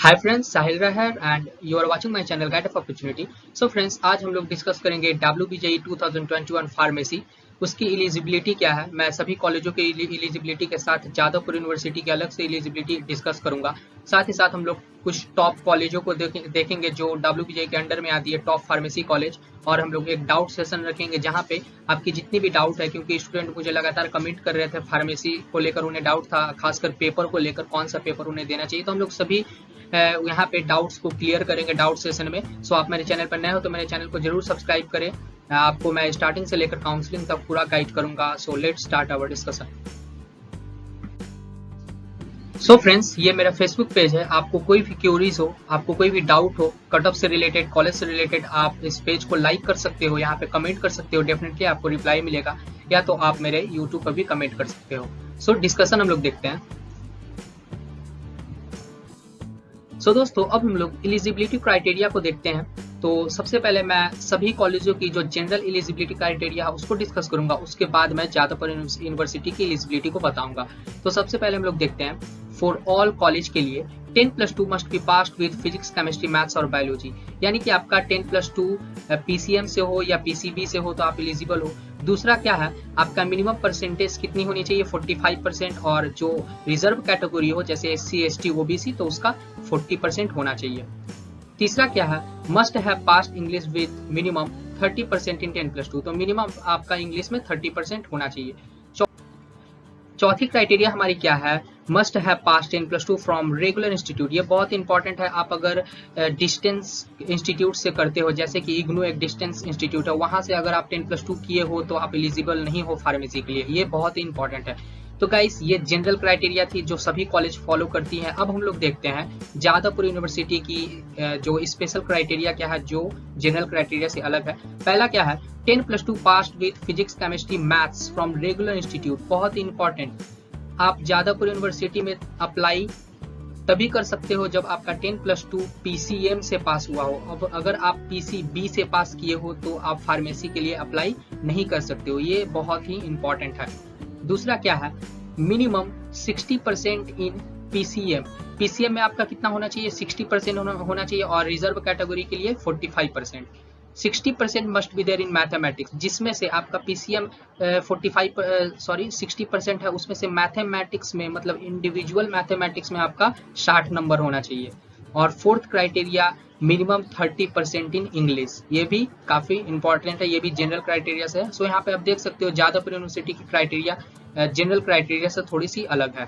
हाय friends, Sahil रहा and you are watching my channel guide of opportunity. So friends, आज हम लोग डिस्कस करेंगे WBJE 2021 फार्मेसी। उसकी एलिजिबिलिटी क्या है। मैं सभी कॉलेजों के एलिजिबिलिटी के साथ जादवपुर यूनिवर्सिटी के अलग से एलिजिबिलिटी डिस्कस करूंगा। साथ ही साथ हम लोग कुछ टॉप कॉलेजों को देखेंगे जो WBJE के अंडर में आती है, टॉप फार्मेसी कॉलेज। और हम लोग एक डाउट सेशन रखेंगे जहां पे आपकी जितनी भी डाउट है, क्योंकि स्टूडेंट मुझे लगातार कमेंट कर रहे थे फार्मेसी को लेकर, उन्हें डाउट था खासकर पेपर को लेकर, कौन सा पेपर उन्हें देना चाहिए। तो हम लोग सभी यहाँ पे डाउट्स को क्लियर करेंगे डाउट सेशन में। सो आप मेरे चैनल पर नए हो तो मेरे चैनल को जरूर सब्सक्राइब करें। आपको मैं स्टार्टिंग से लेकर काउंसलिंग तक पूरा गाइड करूंगा। So let's start our discussion. So friends, ये मेरा फेसबुक पेज है। आपको कोई भी क्यूरीज हो, आपको कोई भी डाउट हो कट ऑफ से रिलेटेड, कॉलेज से रिलेटेड, आप इस पेज को लाइक कर सकते हो, यहाँ पे कमेंट कर सकते हो। डेफिनेटली आपको रिप्लाई मिलेगा, या तो आप मेरे यूट्यूब पर भी कमेंट कर सकते हो। सो डिस्कशन हम लोग देखते हैं। सो दोस्तों, अब हम लोग एलिजिबिलिटी क्राइटेरिया को देखते हैं। तो सबसे पहले मैं सभी कॉलेजों की जो जनरल एलिजिबिलिटी क्राइटेरिया है उसको डिस्कस करूंगा। उसके बाद मैं जादवपुर यूनिवर्सिटी की एलिजिबिलिटी को बताऊंगा। तो सबसे पहले हम लोग देखते हैं, फॉर ऑल कॉलेज के लिए 10+2 must be passed with physics, chemistry, maths और बायोलॉजी। यानी कि आपका 10+2 PCM से हो या PCB से हो तो आप एलिजिबल हो। दूसरा क्या है, आपका मिनिमम परसेंटेज कितनी होनी चाहिए, 45%। और जो रिजर्व कैटेगरी हो जैसे SC, ST, OBC तो उसका 40% होना चाहिए। तीसरा क्या है, must have passed English with minimum 30% इन 10+2। तो मिनिमम आपका इंग्लिश में 30% होना चाहिए। चौथी क्राइटेरिया हमारी क्या है, must have pass 10+2 from regular institute. ये बहुत इंपॉर्टेंट है। आप अगर डिस्टेंस इंस्टीट्यूट से करते हो, जैसे कि इग्नू एक डिस्टेंस इंस्टीट्यूट है, वहां से अगर आप 10+2 किए हो तो आप एलिजिबल नहीं हो फार्मेसी के लिए। ये बहुत ही इंपॉर्टेंट है। तो गाइस, ये जनरल क्राइटेरिया थी जो सभी कॉलेज फॉलो करती हैं। अब हम लोग देखते हैं जादवपुर यूनिवर्सिटी की जो स्पेशल क्राइटेरिया क्या है, जो जनरल क्राइटेरिया से अलग है। पहला क्या है, 10+2 passed with physics, chemistry, maths from regular institute. बहुत ही इंपॉर्टेंट। आप जादवपुर यूनिवर्सिटी में अप्लाई तभी कर सकते हो जब आपका 10+2 PCM से पास हुआ हो। अब अगर आप PCB से पास किए हो तो आप फार्मेसी के लिए अप्लाई नहीं कर सकते हो। ये बहुत ही इंपॉर्टेंट है। दूसरा क्या है, मिनिमम 60% इन PCM। PCM में आपका कितना होना चाहिए, 60% होना चाहिए। और रिजर्व कैटेगरी के लिए 45%। 60% must be there in mathematics, जिसमें से आपका PCM 60% है, उसमें से मैथमेटिक्स में मतलब इंडिविजुअल मैथमेटिक्स में आपका 60 नंबर होना चाहिए। और fourth criteria, minimum 30% in English. ये भी काफी इंपॉर्टेंट है, ये भी जनरल क्राइटेरिया से है। सो यहाँ पे आप देख सकते हो जादवपुर यूनिवर्सिटी की क्राइटेरिया जनरल क्राइटेरिया से थोड़ी सी अलग है।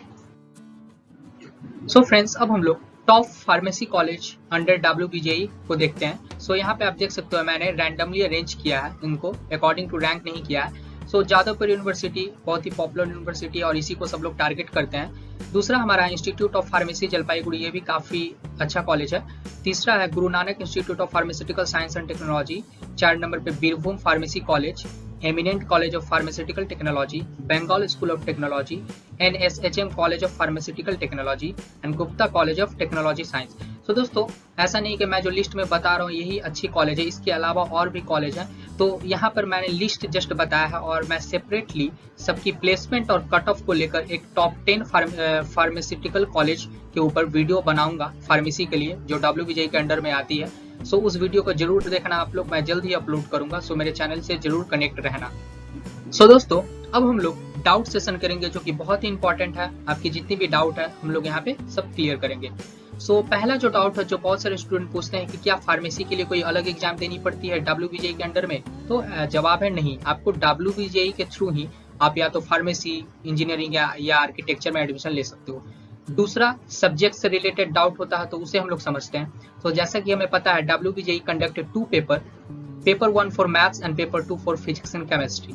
सो फ्रेंड्स, अब हम लोग top pharmacy college under WBJE को देखते हैं। सो यहाँ पे आप देख सकते हो मैंने रैंडमली अरेंज किया है इनको, अकॉर्डिंग टू रैंक नहीं किया है। सो जादवपुर यूनिवर्सिटी बहुत ही पॉपुलर यूनिवर्सिटी और इसी को सब लोग टारगेट करते हैं। दूसरा हमारा इंस्टीट्यूट ऑफ फार्मेसी जलपाईगुड़ी, ये भी काफी अच्छा कॉलेज है। तीसरा है Guru Nanak institute of pharmaceutical science and technology. 4 number पे Birbhum pharmacy college, eminent college of pharmaceutical technology, Bengal school of technology, NSHM college of pharmaceutical technology and Gupta college of technology science. तो दोस्तों, ऐसा नहीं कि मैं जो लिस्ट में बता रहा हूँ यही अच्छी कॉलेज है, इसके अलावा और भी कॉलेज हैं। तो यहाँ पर मैंने लिस्ट जस्ट बताया है और मैं सेपरेटली सबकी प्लेसमेंट और कट ऑफ को लेकर एक टॉप 10 फार्मास्यूटिकल कॉलेज के ऊपर वीडियो बनाऊंगा फार्मेसी के लिए, जो WBJE के अंडर में आती है। सो उस वीडियो को जरूर देखना आप लोग, मैं जल्द ही अपलोड करूंगा। सो मेरे चैनल से जरूर कनेक्ट रहना। सो दोस्तों, अब हम लोग डाउट सेशन करेंगे जो कि बहुत ही इंपॉर्टेंट है। आपकी जितनी भी डाउट है हम लोग यहाँ पे सब क्लियर करेंगे। सो पहला जो डाउट है, जो बहुत सारे स्टूडेंट पूछते हैं कि क्या फार्मेसी के लिए कोई अलग एग्जाम देनी पड़ती है WBJE के अंडर में, तो जवाब है नहीं। आपको WBJE के थ्रू ही आप या तो फार्मेसी, इंजीनियरिंग या आर्किटेक्चर में एडमिशन ले सकते हो। दूसरा, सब्जेक्ट से रिलेटेड डाउट होता है तो उसे हम लोग समझते हैं। तो जैसा कि हमें पता है WBJE conducted 2 paper 1 for maths and paper 2 for physics and chemistry.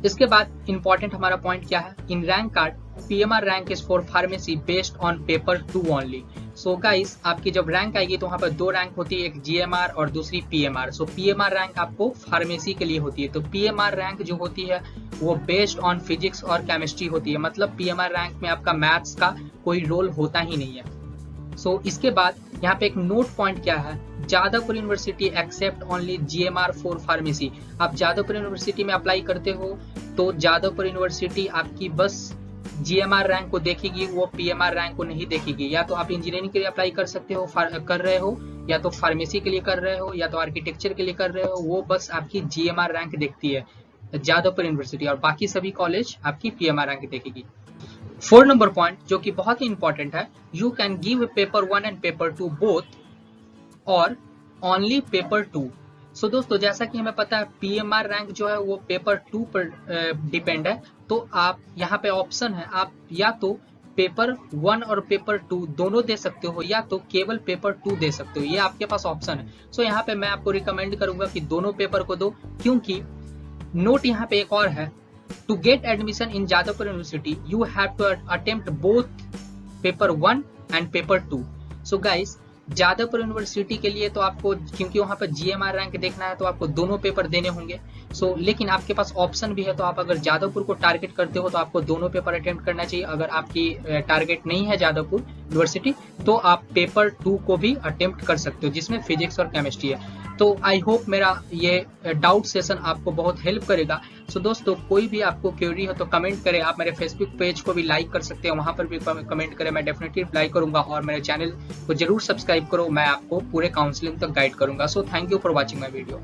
इसके बाद इंपॉर्टेंट हमारा पॉइंट क्या है, in rank card PMR rank is for pharmacy based on paper 2 only. So guys, आपकी जब रैंक आएगी तो वहाँ पर 2 रैंक होती है, एक GMR और दूसरी PMR। सो PMR रैंक आपको फार्मेसी के लिए होती है। तो PMR रैंक जो होती है वो बेस्ड ऑन फिजिक्स और केमिस्ट्री होती है, मतलब PMR रैंक में आपका मैथ्स का कोई रोल होता ही नहीं है। सो इसके बाद यहाँ पे एक नोट पॉइंट क्या है, Jadavpur University accept only GMR for pharmacy. आप जादवपुर यूनिवर्सिटी में अप्लाई करते हो तो जादवपुर यूनिवर्सिटी आपकी बस GMR रैंक को देखेगी, वो PMR रैंक को नहीं देखेगी। या तो आप इंजीनियरिंग के लिए अप्लाई कर सकते हो, कर रहे हो, या तो फार्मेसी के लिए कर रहे हो, या तो आर्किटेक्चर के लिए कर रहे हो, वो बस आपकी GMR रैंक देखती है जादवपुर यूनिवर्सिटी, और बाकी सभी कॉलेज आपकी PMR रैंक देखेगी। 4 नंबर पॉइंट जो कि बहुत ही इंपॉर्टेंट है, you can give paper 1 and paper 2 both और ओनली पेपर 2। सो दोस्तों, जैसा कि हमें पता है PMR रैंक जो है वो पेपर 2 पर डिपेंड है, तो आप यहाँ पे ऑप्शन है, आप या तो पेपर 1 और पेपर 2 दोनों दे सकते हो, या तो केवल पेपर 2 दे सकते हो, ये आपके पास ऑप्शन है। सो यहाँ पे मैं आपको रिकमेंड करूंगा कि दोनों पेपर को दो, क्योंकि नोट यहाँ पे एक और है, to get admission in Jadavpur University you have to attempt both paper 1 and paper 2। So guys, Jadavpur University के लिए तो आपको, क्योंकि वहां पर GMR रैंक देखना है, तो आपको दोनों पेपर देने होंगे। सो लेकिन आपके पास ऑप्शन भी है, तो आप अगर जादवपुर को टारगेट करते हो तो आपको दोनों पेपर अटेम्प्ट करना चाहिए। अगर आपकी टारगेट नहीं है जादवपुर यूनिवर्सिटी, तो आप पेपर 2 को भी अटेम्प्ट कर सकते हो, जिसमें फिजिक्स और केमिस्ट्री है। तो आई होप मेरा ये डाउट सेशन आपको बहुत हेल्प करेगा। सो दोस्तों, कोई भी आपको क्वेरी हो तो कमेंट करें। आप मेरे फेसबुक पेज को भी लाइक कर सकते हैं, वहां पर भी कमेंट करें, मैं डेफिनेटली रिप्लाई करूंगा। और मेरे चैनल को जरूर सब्सक्राइब करो, मैं आपको पूरे काउंसलिंग तक गाइड करूंगा। So thank you for watching my video.